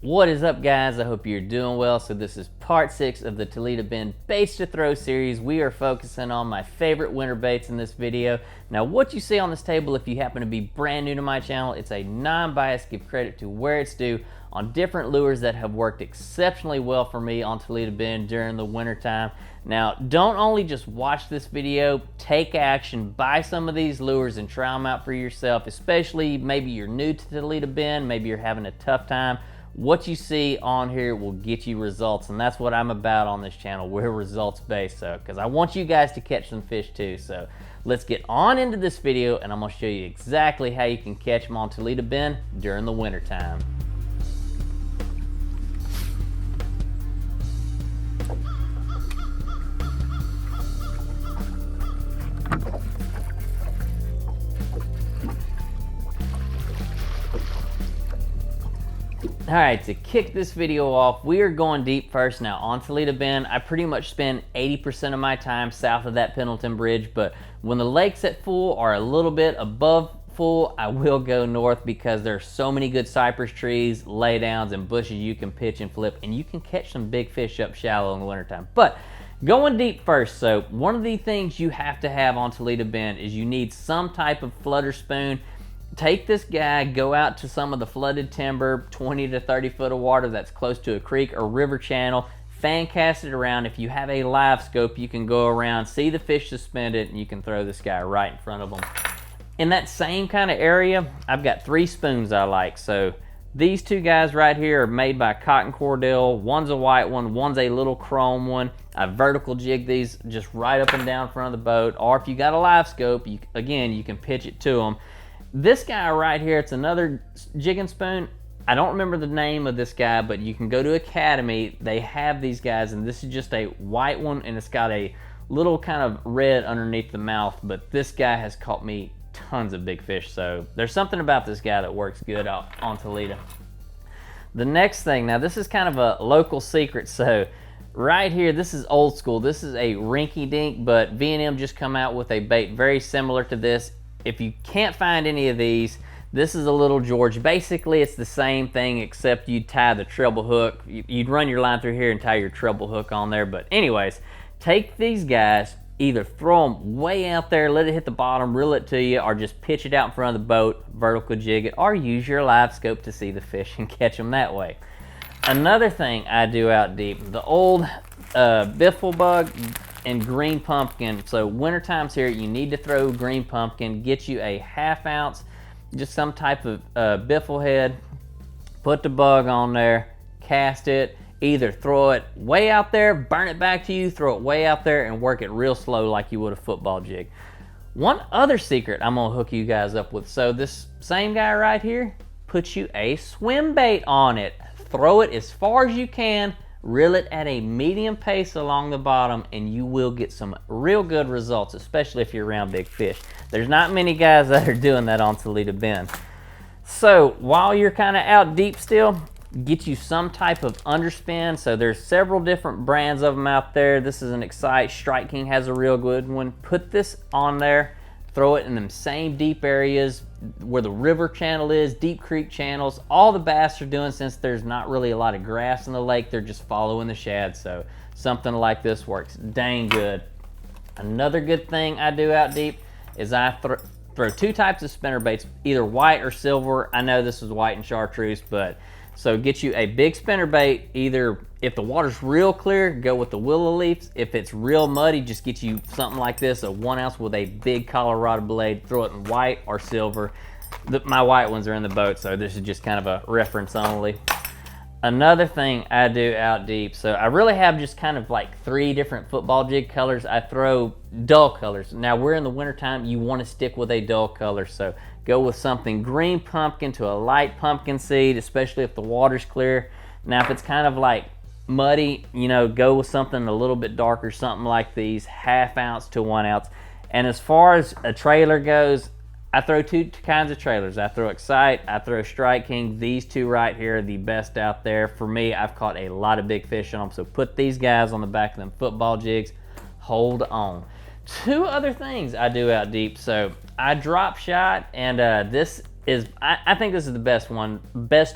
What is up, guys? I hope you're doing well. So this is part 6 of the Toledo Bend Baits to Throw series. We are focusing on my favorite winter baits in this video. Now, what you see on this table, if you happen to be brand new to my channel, it's a non-biased give credit to where it's due on different lures that have worked exceptionally well for me on Toledo Bend during the winter time. Now, don't only just watch this video, take action, buy some of these lures and try them out for yourself, especially maybe you're new to Toledo Bend, maybe you're having a tough time. What you see on here will get you results, and that's what I'm about on this channel. We're results based, so because I want you guys to catch some fish too. So let's get on into this video, and I'm going to show you exactly how you can catch them on Toledo Bend during the winter time. All right, to kick this video off, we are going deep first. Now on Toledo Bend, I pretty much spend 80% of my time south of that Pendelton Bridge, but when the lake's at full or a little bit above full, I will go north because there's so many good cypress trees, laydowns, and bushes you can pitch and flip, and you can catch some big fish up shallow in the wintertime. But going deep first, so one of the things you have to have on Toledo Bend is you need some type of flutter spoon. Take this guy, go out to some of the flooded timber, 20 to 30 foot of water that's close to a creek or river channel, fan cast it around. If you have a live scope, you can go around, see the fish suspended, and you can throw this guy right in front of them. In that same kind of area, I've got 3 spoons I like. So these 2 guys right here are made by Cotton Cordell. One's a white one, one's a little chrome one. I vertical jig these just right up and down front of the boat, or if you got a live scope, again, you can pitch it to them. This guy right here, it's another jigging spoon. I don't remember the name of this guy, but you can go to Academy. They have these guys, and this is just a white one, and it's got a little kind of red underneath the mouth, but this guy has caught me tons of big fish, so there's something about this guy that works good on Toledo. The next thing, now this is kind of a local secret, so right here, this is old school. This is a rinky-dink, but V&M just come out with a bait very similar to this. If you can't find any of these, this is a Little George. Basically, it's the same thing except you tie the treble hook. You'd run your line through here and tie your treble hook on there. But anyways, take these guys, either throw them way out there, let it hit the bottom, reel it to you, or just pitch it out in front of the boat, vertical jig it, or use your live scope to see the fish and catch them that way. Another thing I do out deep, the old biffle bug and green pumpkin. So winter times here, you need to throw green pumpkin. Get you a 1/2 ounce, just some type of biffle head, put the bug on there, cast it, either throw it way out there, burn it back to you, throw it way out there, and work it real slow like you would a football jig. One other secret I'm gonna hook you guys up with. So this same guy right here, put you a swim bait on it. Throw it as far as you can, reel it at a medium pace along the bottom, and you will get some real good results, especially if you're around big fish. There's not many guys that are doing that on Toledo Bend. So while you're kind of out deep still, get you some type of underspin. So there's several different brands of them out there. This is an Excite. Strike King has a real good one. Put this on there, throw it in them same deep areas where the river channel is, deep creek channels. All the bass are doing, since there's not really a lot of grass in the lake, they're just following the shad. So something like this works dang good. Another good thing I do out deep is I throw 2 types of spinner baits, either white or silver. I know this is white and chartreuse, but so get you a big spinner bait. Either if the water's real clear, go with the willow leaves. If it's real muddy, just get you something like this, a 1 ounce with a big Colorado blade. Throw it in white or silver. My white ones are in the boat, so this is just kind of a reference only. Another thing I do out deep, so I really have just kind of like 3 different football jig colors. I throw dull colors. Now we're in the wintertime, you want to stick with a dull color, so go with something green pumpkin to a light pumpkin seed, especially if the water's clear. Now if it's kind of like muddy, you know, go with something a little bit darker, something like these, 1/2 ounce to 1 ounce. And as far as a trailer goes, I throw 2 kinds of trailers. I throw Excite, I throw Strike King. These 2 right here are the best out there. For me, I've caught a lot of big fish on them, so put these guys on the back of them football jigs, hold on. 2 other things I do out deep. So I drop shot, and this I think this is the best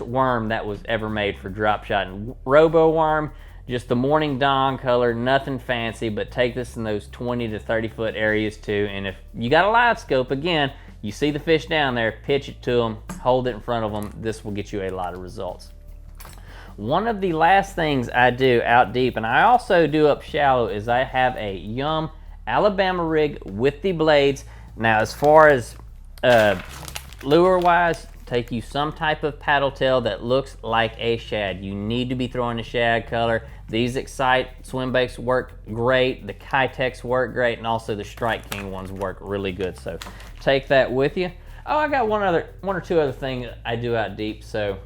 worm that was ever made for drop shot. And robo worm, just the morning dawn color, nothing fancy, but take this in those 20 to 30 foot areas too. And if you got a live scope, again, you see the fish down there, pitch it to them, hold it in front of them. This will get you a lot of results. One of the last things I do out deep, and I also do up shallow, is I have a Yum Alabama rig with the blades. Now, as far as lure wise, take you some type of paddle tail that looks like a shad. You need to be throwing a shad color. These Excite swim baits work great, the Kitex work great, and also the Strike King ones work really good. So take that with you. Oh, I got one or two other things I do out deep. So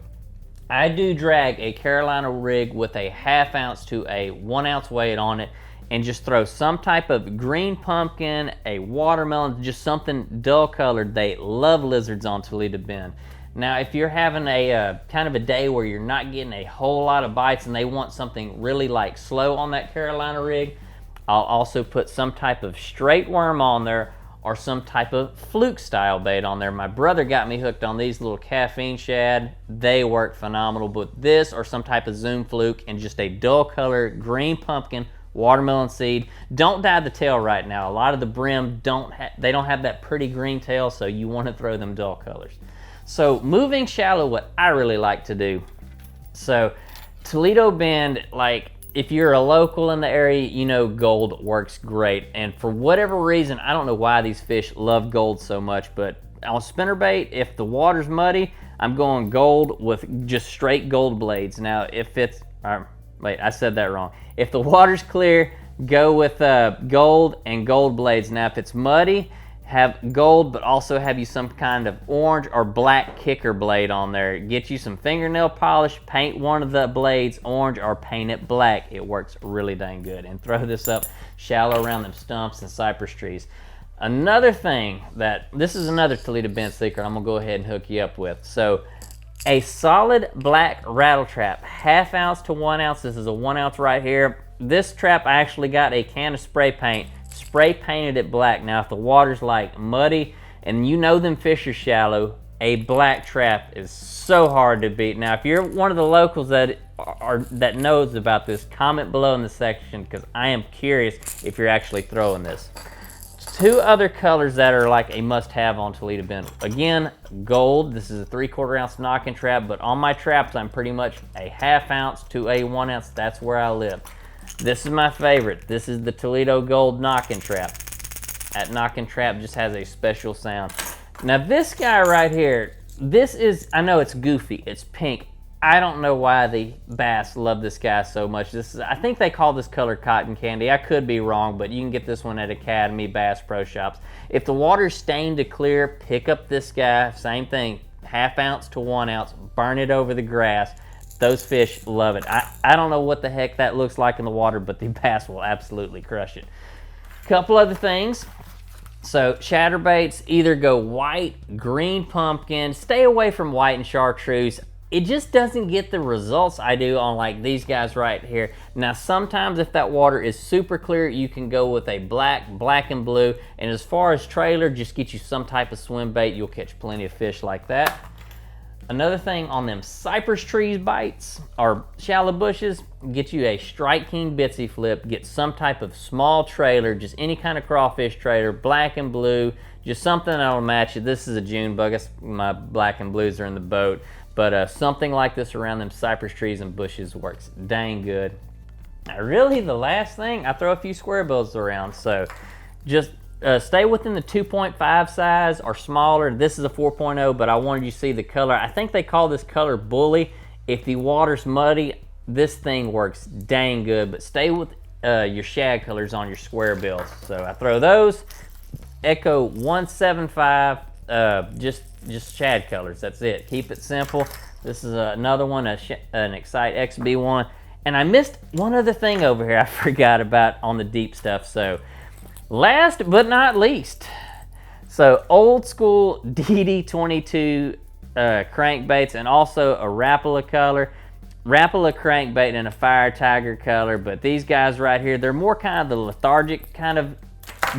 I do drag a Carolina rig with a 1/2 ounce to a 1 ounce weight on it, and just throw some type of green pumpkin, a watermelon, just something dull colored. They love lizards on Toledo Bend. Now, if you're having a kind of a day where you're not getting a whole lot of bites and they want something really like slow on that Carolina rig, I'll also put some type of straight worm on there or some type of fluke style bait on there. My brother got me hooked on these little caffeine shad. They work phenomenal, but this or some type of zoom fluke and just a dull color green pumpkin, watermelon seed. Don't dye the tail right now. A lot of the brim don't have that pretty green tail, so you want to throw them dull colors. So moving shallow, what I really like to do, so Toledo Bend, like if you're a local in the area, you know gold works great. And for whatever reason, I don't know why these fish love gold so much, but on spinnerbait, if the water's muddy, I'm going gold with just straight gold blades. Now, if it's, wait, I said that wrong. If the water's clear, go with gold and gold blades. Now, if it's muddy, have gold, but also have you some kind of orange or black kicker blade on there. Get you some fingernail polish, paint one of the blades orange or paint it black. It works really dang good. And throw this up shallow around them stumps and cypress trees. Another thing this is another Toledo Bend secret I'm gonna go ahead and hook you up with. So a solid black rattle trap, 1/2 ounce to 1 ounce. This is a 1 ounce right here. This trap, I actually got a can of spray paint, spray painted it black. Now, if the water's like muddy and you know them fish are shallow, a black trap is so hard to beat. Now, if you're one of the locals that knows about this, comment below in the section, because I am curious if you're actually throwing this. Two other colors that are like a must-have on Toledo Bend. Again, gold. This is a 3/4 ounce knocking trap, but on my traps, I'm pretty much a 1/2 ounce to a 1 ounce. That's where I live. This is my favorite. This is the Toledo Gold knocking trap. That knocking trap just has a special sound. Now this guy right here, this is, I know it's goofy, it's pink. I don't know why the bass love this guy so much. This is, I think they call this color cotton candy. I could be wrong, but you can get this one at Academy, Bass Pro Shops. If the water's stained to clear, pick up this guy. Same thing, 1/2 ounce to 1 ounce. Burn it over the grass. Those fish love it. I don't know what the heck that looks like in the water, but the bass will absolutely crush it. Couple other things. So chatterbaits, either go white, green pumpkin. Stay away from white and chartreuse. It just doesn't get the results I do on like these guys right here. Now, sometimes if that water is super clear, you can go with a black and blue. And as far as trailer, just get you some type of swim bait. You'll catch plenty of fish like that. Another thing on them cypress trees bites or shallow bushes, get you a Strike King Bitsy flip, get some type of small trailer, just any kind of crawfish trailer, black and blue, just something that'll match it. This is a June bug. My black and blues are in the boat, but something like this around them cypress trees and bushes works dang good. Now, really the last thing, I throw a few square bills around, so just stay within the 2.5 size or smaller. This is a 4.0, but I wanted you to see the color. I think they call this color bully. If the water's muddy, this thing works dang good, but stay with your shad colors on your square bills. So I throw those, Echo 175, just shad colors, that's it. Keep it simple. This is another one, an Excite XB1. And I missed one other thing over here I forgot about on the deep stuff. So last but not least, so old school DD22 crankbaits, and also a Rapala color. Rapala crankbait in a Fire Tiger color, but these guys right here, they're more kind of the lethargic kind of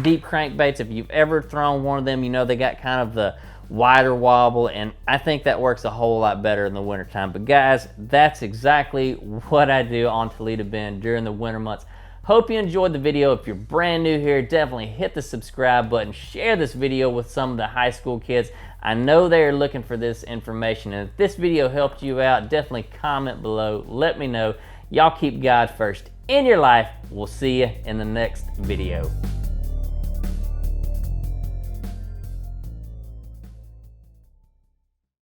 deep crankbaits. If you've ever thrown one of them, you know they got kind of the wider wobble, and I think that works a whole lot better in the wintertime. But guys, that's exactly what I do on Toledo Bend during the winter months. Hope you enjoyed the video. If you're brand new here, definitely hit the subscribe button. Share this video with some of the high school kids. I know they're looking for this information, and if this video helped you out, definitely comment below. Let me know. Y'all keep God first in your life. We'll see you in the next video.